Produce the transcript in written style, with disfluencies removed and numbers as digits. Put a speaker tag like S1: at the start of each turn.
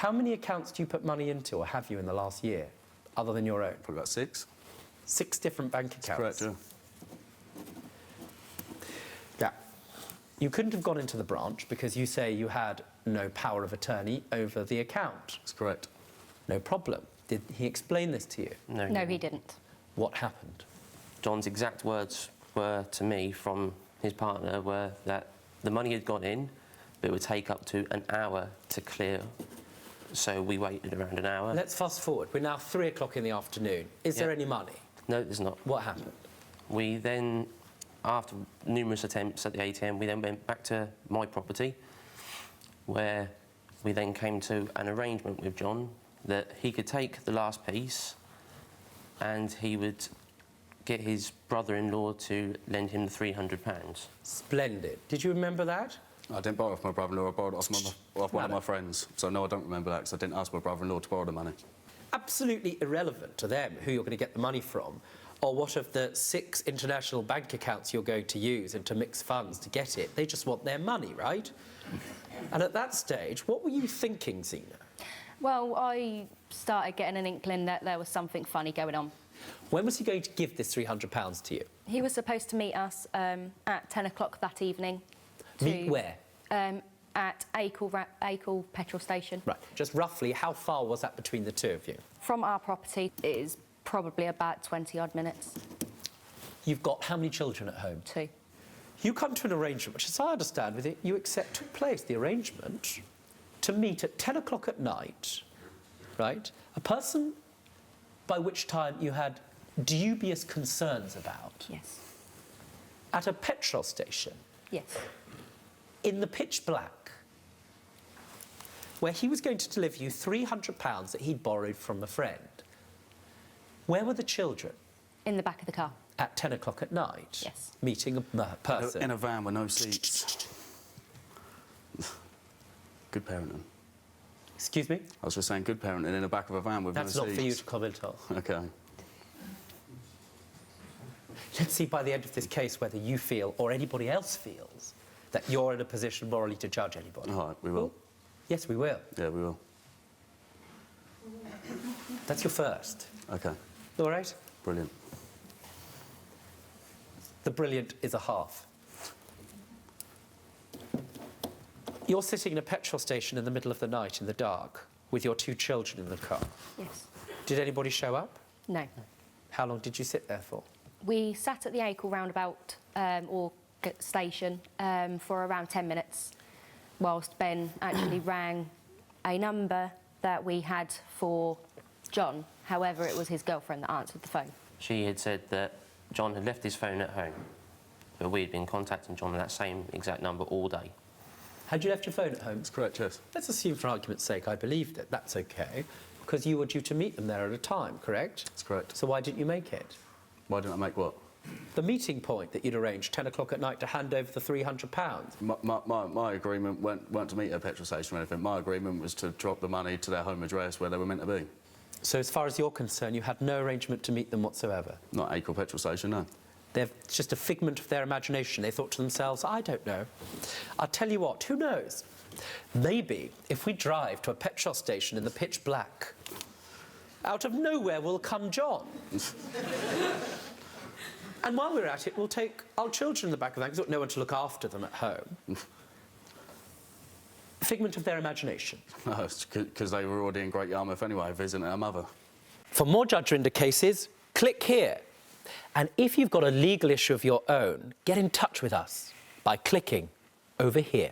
S1: How many accounts do you put money into, or have you in the last year, other than your own?
S2: Probably about 6.
S1: 6 different bank accounts?
S2: That's correct, yeah.
S1: Yeah. You couldn't have gone into the branch because you say you had no power of attorney over the account.
S2: That's correct.
S1: No problem. Did he explain this to you?
S3: No, he didn't.
S1: What happened?
S4: John's exact words were to me from his partner were that the money had gone in, but it would take up to an hour to clear. So we waited around an hour.
S1: Let's fast forward. We're now 3 o'clock in the afternoon. Is there any money?
S4: No, there's not.
S1: What happened?
S4: We then, after numerous attempts at the ATM, we then went back to my property, where we then came to an arrangement with John that he could take the last piece and he would get his brother-in-law to lend him the £300.
S1: Splendid. Did you remember that?
S2: I didn't borrow it off my brother-in-law, I borrowed it off one of my friends. So no, I don't remember that, because I didn't ask my brother-in-law to borrow the money.
S1: Absolutely irrelevant to them who you're going to get the money from, or what of the 6 international bank accounts you're going to use and to mix funds to get it. They just want their money, right? And at that stage, what were you thinking, Zena?
S3: Well, I started getting an inkling that there was something funny going on.
S1: When was he going to give this £300 to you?
S3: He was supposed to meet us at 10 o'clock that evening.
S1: Meet where?
S3: At Acle petrol station.
S1: Right. Just roughly, how far was that between the two of you?
S3: From our property, it is probably about 20-odd minutes.
S1: You've got how many children at home?
S3: 2.
S1: You come to an arrangement, which, as I understand with it, you accept took place, the arrangement, to meet at 10 o'clock at night, right? A person by which time you had dubious concerns about.
S3: Yes.
S1: At a petrol station.
S3: Yes.
S1: In the pitch black, where he was going to deliver you £300 that he'd borrowed from a friend. Where were the children?
S3: In the back of the car.
S1: At 10 o'clock at night?
S3: Yes.
S1: Meeting a person?
S2: In a van with no seats. Good parenting.
S1: Excuse me?
S2: I was just saying good parenting in the back of a van with no
S1: That's
S2: seats.
S1: not for you to comment on.
S2: OK.
S1: Let's see by the end of this case whether you feel, or anybody else feels, that you're in a position morally to judge anybody.
S2: All right, we will.
S1: Yes, we will.
S2: Yeah, we will.
S1: That's your first.
S2: OK.
S1: All right?
S2: Brilliant.
S1: The brilliant is a half. You're sitting in a petrol station in the middle of the night in the dark with your 2 children in the car.
S3: Yes.
S1: Did anybody show up?
S3: No.
S1: How long did you sit there for?
S3: We sat at the Acle roundabout station for around 10 minutes whilst Ben actually rang a number that we had for John. However, it was his girlfriend that answered the phone.
S4: She had said that John had left his phone at home, but we had been contacting John on that same exact number all day.
S1: Had you left your phone at home?
S2: That's correct, yes.
S1: Let's assume, for argument's sake, I believed it. That's OK, because you were due to meet them there at a time, correct?
S2: That's correct.
S1: So why didn't you make it?
S2: Why didn't I make what?
S1: The meeting point that you'd arranged, 10 o'clock at night, to hand over the £300.
S2: My agreement weren't to meet at a petrol station or anything. My agreement was to drop the money to their home address where they were meant to be.
S1: So as far as you're concerned, you had no arrangement to meet them whatsoever?
S2: Not Acle petrol station, no.
S1: They're just a figment of their imagination. They thought to themselves, I don't know. I'll tell you what, who knows? Maybe if we drive to a petrol station in the pitch black, out of nowhere will come John. And while we're at it, we'll take our children in the back of the van, because we've got no one to look after them at home. Figment of their imagination.
S2: No, it's because they were already in Great Yarmouth anyway, visiting their mother.
S1: For more Judge Rinder cases, click here. And if you've got a legal issue of your own, get in touch with us by clicking over here.